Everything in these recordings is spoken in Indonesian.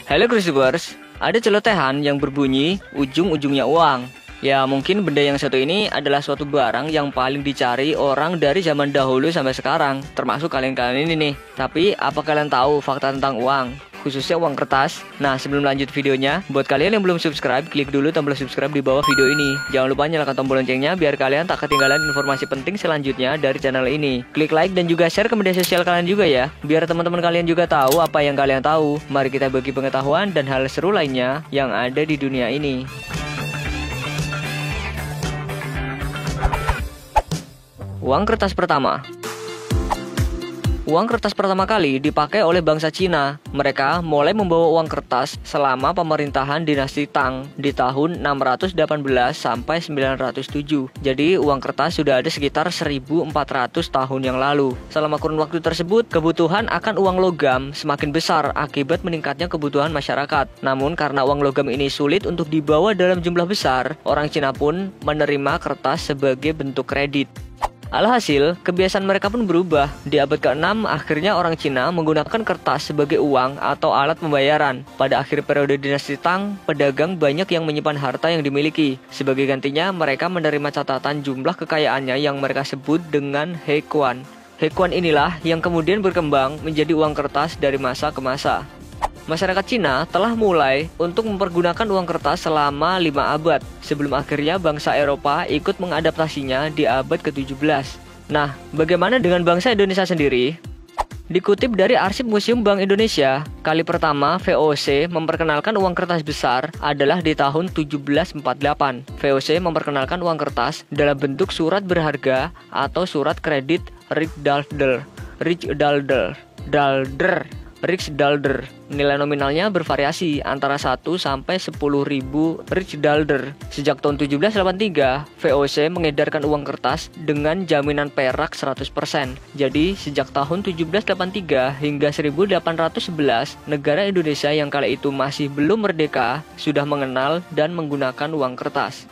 Hello Cruisers, ada celotehan yang berbunyi ujung-ujungnya uang. Ya mungkin benda yang satu ini adalah suatu barang yang paling dicari orang dari zaman dahulu sampai sekarang, termasuk kalian-kalian ini nih. Tapi apa kalian tahu fakta tentang uang? Khususnya uang kertas. Nah sebelum lanjut videonya, buat kalian yang belum subscribe, klik dulu tombol subscribe di bawah video ini. Jangan lupa nyalakan tombol loncengnya biar kalian tak ketinggalan informasi penting selanjutnya dari channel ini. Klik like dan juga share ke media sosial kalian juga ya, biar teman-teman kalian juga tahu apa yang kalian tahu. Mari kita bagi pengetahuan dan hal seru lainnya yang ada di dunia ini. Uang kertas pertama. Uang kertas pertama kali dipakai oleh bangsa Cina. Mereka mulai membawa uang kertas selama pemerintahan dinasti Tang di tahun 618 sampai 907. Jadi uang kertas sudah ada sekitar 1400 tahun yang lalu. Selama kurun waktu tersebut, kebutuhan akan uang logam semakin besar akibat meningkatnya kebutuhan masyarakat. Namun karena uang logam ini sulit untuk dibawa dalam jumlah besar, orang Cina pun menerima kertas sebagai bentuk kredit. Alhasil, kebiasaan mereka pun berubah. Di abad ke-6, akhirnya orang Cina menggunakan kertas sebagai uang atau alat pembayaran. Pada akhir periode dinasti Tang, pedagang banyak yang menyimpan harta yang dimiliki. Sebagai gantinya, mereka menerima catatan jumlah kekayaannya yang mereka sebut dengan hekuan. Hekuan inilah yang kemudian berkembang menjadi uang kertas dari masa ke masa. Masyarakat Cina telah mulai untuk mempergunakan uang kertas selama 5 abad, sebelum akhirnya bangsa Eropa ikut mengadaptasinya di abad ke-17. Nah, bagaimana dengan bangsa Indonesia sendiri? Dikutip dari Arsip Museum Bank Indonesia, kali pertama VOC memperkenalkan uang kertas besar adalah di tahun 1748. VOC memperkenalkan uang kertas dalam bentuk surat berharga atau surat kredit Riksdalder. Nilai nominalnya bervariasi antara 1 sampai 10.000 Riksdalder. Sejak tahun 1783, VOC mengedarkan uang kertas dengan jaminan perak 100%. Jadi, sejak tahun 1783 hingga 1811, negara Indonesia yang kala itu masih belum merdeka sudah mengenal dan menggunakan uang kertas.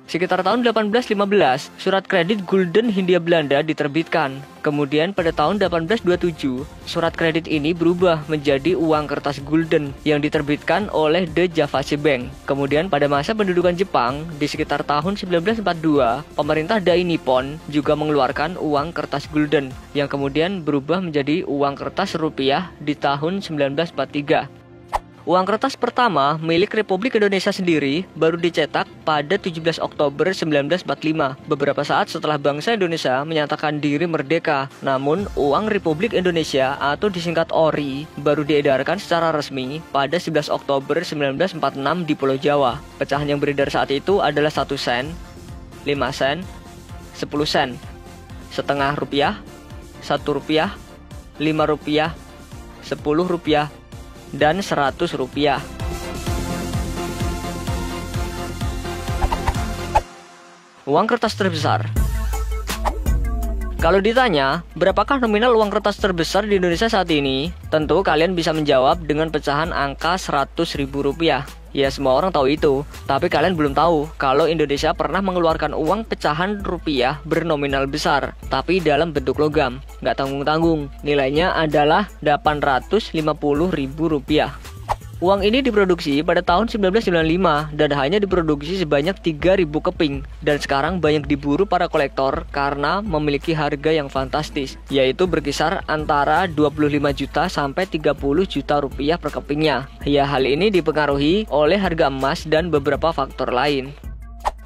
Sekitar tahun 1815, surat kredit Gulden Hindia Belanda diterbitkan. Kemudian pada tahun 1827, surat kredit ini berubah menjadi uang kertas Gulden yang diterbitkan oleh The Javasse Bank. Kemudian pada masa pendudukan Jepang, di sekitar tahun 1942, pemerintah Dai Nippon juga mengeluarkan uang kertas Gulden yang kemudian berubah menjadi uang kertas rupiah di tahun 1943. Uang kertas pertama milik Republik Indonesia sendiri baru dicetak pada 17 Oktober 1945, beberapa saat setelah bangsa Indonesia menyatakan diri merdeka. Namun, uang Republik Indonesia atau disingkat ORI baru diedarkan secara resmi pada 11 Oktober 1946 di Pulau Jawa. Pecahan yang beredar saat itu adalah 1 sen, 5 sen, 10 sen, setengah rupiah, 1 rupiah, 5 rupiah, 10 rupiah, dan 100 rupiah. Uang kertas terbesar. Kalau ditanya, berapakah nominal uang kertas terbesar di Indonesia saat ini? Tentu kalian bisa menjawab dengan pecahan angka 100.000 rupiah. Ya semua orang tahu itu, tapi kalian belum tahu kalau Indonesia pernah mengeluarkan uang pecahan rupiah bernominal besar, tapi dalam bentuk logam. Nggak tanggung-tanggung, nilainya adalah 850.000 rupiah. Uang ini diproduksi pada tahun 1995 dan hanya diproduksi sebanyak 3.000 keping. Dan sekarang banyak diburu para kolektor karena memiliki harga yang fantastis, yaitu berkisar antara 25 juta sampai 30 juta rupiah per kepingnya. Ya, hal ini dipengaruhi oleh harga emas dan beberapa faktor lain.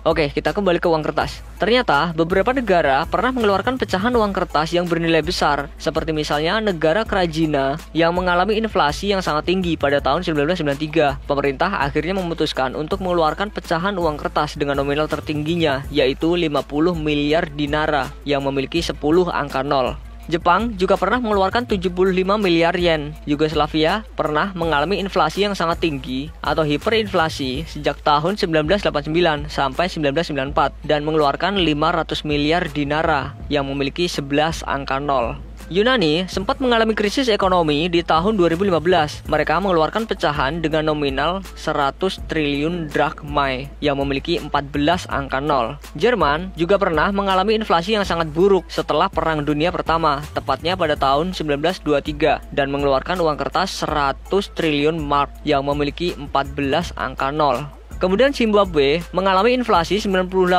Oke, kita kembali ke uang kertas. Ternyata beberapa negara pernah mengeluarkan pecahan uang kertas yang bernilai besar, seperti misalnya negara Kerajina yang mengalami inflasi yang sangat tinggi pada tahun 1993. Pemerintah akhirnya memutuskan untuk mengeluarkan pecahan uang kertas dengan nominal tertingginya, yaitu 50 miliar dinara yang memiliki 10 angka 0. Jepang juga pernah mengeluarkan 75 miliar yen. Yugoslavia pernah mengalami inflasi yang sangat tinggi atau hiperinflasi sejak tahun 1989 sampai 1994 dan mengeluarkan 500 miliar dinara yang memiliki 11 angka 0. Yunani sempat mengalami krisis ekonomi di tahun 2015. Mereka mengeluarkan pecahan dengan nominal 100 triliun drachmae yang memiliki 14 angka 0. Jerman juga pernah mengalami inflasi yang sangat buruk setelah Perang Dunia Pertama, tepatnya pada tahun 1923, dan mengeluarkan uang kertas 100 triliun mark yang memiliki 14 angka 0. Kemudian Zimbabwe mengalami inflasi 98%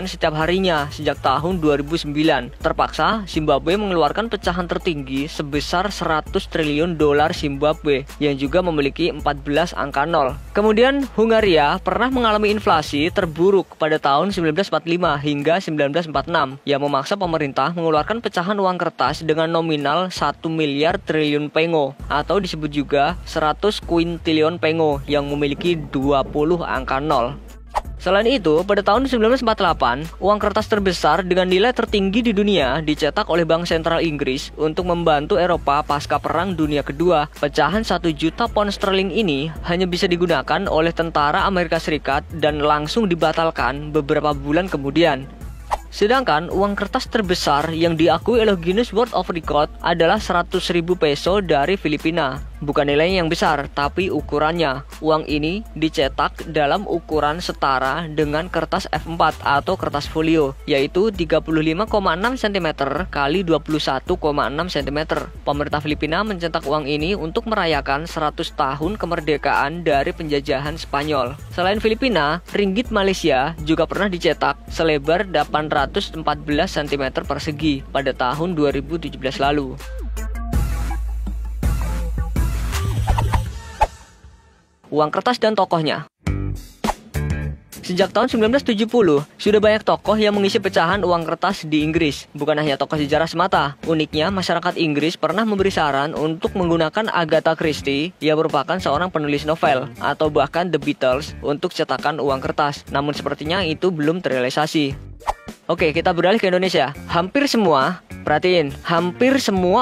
setiap harinya sejak tahun 2009. Terpaksa Zimbabwe mengeluarkan pecahan tertinggi sebesar 100 triliun dolar Zimbabwe yang juga memiliki 14 angka 0. Kemudian Hungaria pernah mengalami inflasi terburuk pada tahun 1945 hingga 1946 yang memaksa pemerintah mengeluarkan pecahan uang kertas dengan nominal 1 miliar triliun pengo atau disebut juga 100 kuintilion pengo yang memiliki 20 angka 0. Selain itu, pada tahun 1948, uang kertas terbesar dengan nilai tertinggi di dunia dicetak oleh Bank Sentral Inggris untuk membantu Eropa pasca Perang Dunia Kedua. Pecahan 1 juta pound sterling ini hanya bisa digunakan oleh tentara Amerika Serikat dan langsung dibatalkan beberapa bulan kemudian. Sedangkan uang kertas terbesar yang diakui oleh Guinness World of Record adalah 100.000 peso dari Filipina. Bukan nilainya yang besar, tapi ukurannya. Uang ini dicetak dalam ukuran setara dengan kertas F4 atau kertas folio, yaitu 35,6 cm kali 21,6 cm. Pemerintah Filipina mencetak uang ini untuk merayakan 100 tahun kemerdekaan dari penjajahan Spanyol. Selain Filipina, ringgit Malaysia juga pernah dicetak selebar 814 cm persegi pada tahun 2017 lalu. Uang kertas dan tokohnya. Sejak tahun 1970, sudah banyak tokoh yang mengisi pecahan uang kertas di Inggris. Bukan hanya tokoh sejarah semata. Uniknya, masyarakat Inggris pernah memberi saran untuk menggunakan Agatha Christie yang merupakan seorang penulis novel, atau bahkan The Beatles untuk cetakan uang kertas. Namun sepertinya itu belum terrealisasi. Oke, kita beralih ke Indonesia. Hampir semua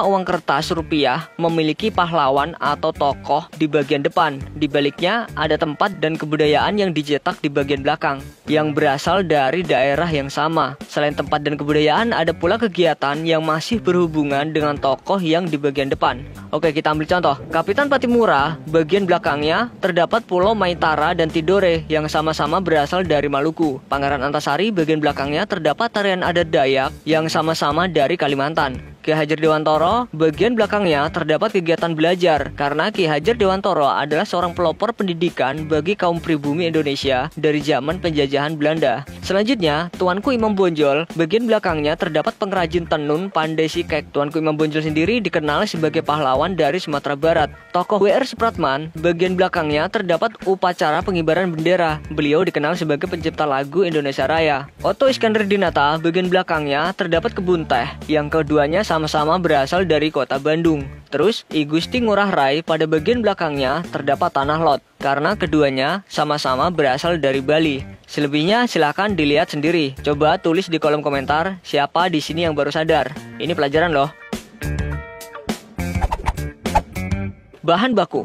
uang kertas rupiah memiliki pahlawan atau tokoh di bagian depan. Di baliknya ada tempat dan kebudayaan yang dicetak di bagian belakang yang berasal dari daerah yang sama. Selain tempat dan kebudayaan, ada pula kegiatan yang masih berhubungan dengan tokoh yang di bagian depan. Oke, kita ambil contoh. Kapitan Patimura, bagian belakangnya terdapat Pulau Maitara dan Tidore yang sama-sama berasal dari Maluku. Pangeran Antasari, bagian belakangnya terdapat tarian adat Dayak yang sama-sama dari Kalimantan. Ki Hajar Dewantoro, bagian belakangnya terdapat kegiatan belajar karena Ki Hajar Dewantoro adalah seorang pelopor pendidikan bagi kaum pribumi Indonesia dari zaman penjajahan Belanda. Selanjutnya, Tuanku Imam Bonjol, bagian belakangnya terdapat pengrajin tenun pandai sikek. Tuanku Imam Bonjol sendiri dikenal sebagai pahlawan dari Sumatera Barat. Tokoh W.R. Supratman, bagian belakangnya terdapat upacara pengibaran bendera. Beliau dikenal sebagai pencipta lagu Indonesia Raya. Otto Iskandar Dinata, bagian belakangnya terdapat kebun teh, yang keduanya sama-sama berasal dari kota Bandung. Terus, I Gusti Ngurah Rai pada bagian belakangnya terdapat tanah lot, karena keduanya sama-sama berasal dari Bali. Selebihnya silakan dilihat sendiri. Coba tulis di kolom komentar siapa di sini yang baru sadar. Ini pelajaran loh. Bahan baku.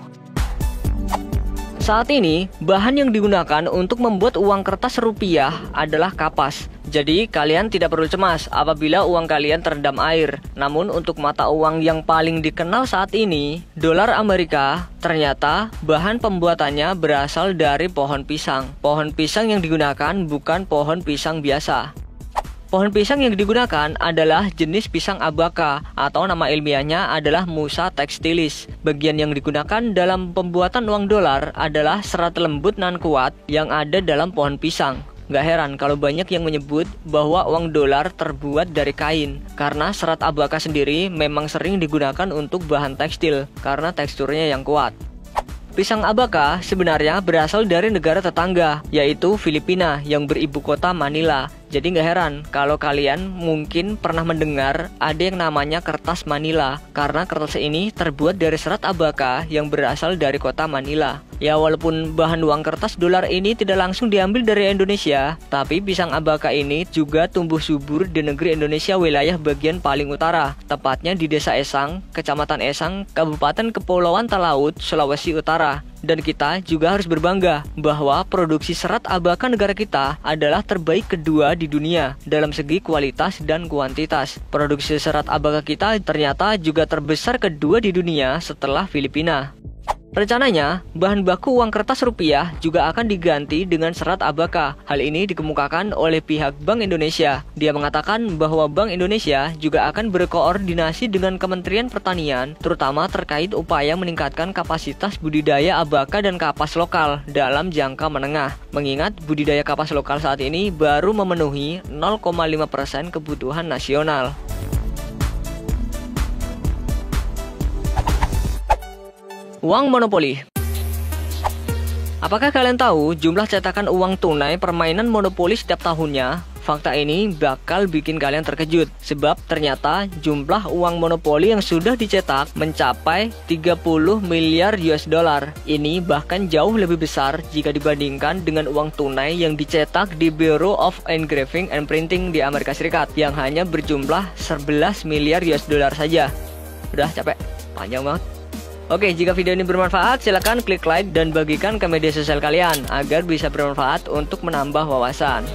Saat ini, bahan yang digunakan untuk membuat uang kertas rupiah adalah kapas. Jadi, kalian tidak perlu cemas apabila uang kalian terendam air. Namun, untuk mata uang yang paling dikenal saat ini, dolar Amerika, ternyata bahan pembuatannya berasal dari pohon pisang. Pohon pisang yang digunakan bukan pohon pisang biasa. Pohon pisang yang digunakan adalah jenis pisang abaka atau nama ilmiahnya adalah Musa textilis. Bagian yang digunakan dalam pembuatan uang dolar adalah serat lembut nan kuat yang ada dalam pohon pisang. Gak heran kalau banyak yang menyebut bahwa uang dolar terbuat dari kain, karena serat abaka sendiri memang sering digunakan untuk bahan tekstil karena teksturnya yang kuat. Pisang abaka sebenarnya berasal dari negara tetangga, yaitu Filipina yang beribu kota Manila. Jadi nggak heran kalau kalian mungkin pernah mendengar ada yang namanya kertas Manila, karena kertas ini terbuat dari serat abaka yang berasal dari kota Manila. Ya, walaupun bahan uang kertas dolar ini tidak langsung diambil dari Indonesia, tapi pisang abaka ini juga tumbuh subur di negeri Indonesia wilayah bagian paling utara, tepatnya di Desa Esang, Kecamatan Esang, Kabupaten Kepulauan Talaut, Sulawesi Utara. Dan kita juga harus berbangga bahwa produksi serat abaka negara kita adalah terbaik kedua di dunia dalam segi kualitas dan kuantitas. Produksi serat abaka kita ternyata juga terbesar kedua di dunia setelah Filipina. Rencananya, bahan baku uang kertas rupiah juga akan diganti dengan serat abaka. Hal ini dikemukakan oleh pihak Bank Indonesia. Dia mengatakan bahwa Bank Indonesia juga akan berkoordinasi dengan Kementerian Pertanian, terutama terkait upaya meningkatkan kapasitas budidaya abaka dan kapas lokal dalam jangka menengah. Mengingat budidaya kapas lokal saat ini baru memenuhi 0,5% kebutuhan nasional. Uang monopoli. Apakah kalian tahu jumlah cetakan uang tunai permainan monopoli setiap tahunnya? Fakta ini bakal bikin kalian terkejut, sebab ternyata jumlah uang monopoli yang sudah dicetak mencapai 30 miliar US dollar. Ini bahkan jauh lebih besar jika dibandingkan dengan uang tunai yang dicetak di Bureau of Engraving and Printing di Amerika Serikat yang hanya berjumlah 11 miliar US dollar saja. Udah capek, panjang banget. Oke, jika video ini bermanfaat, silakan klik like dan bagikan ke media sosial kalian agar bisa bermanfaat untuk menambah wawasan.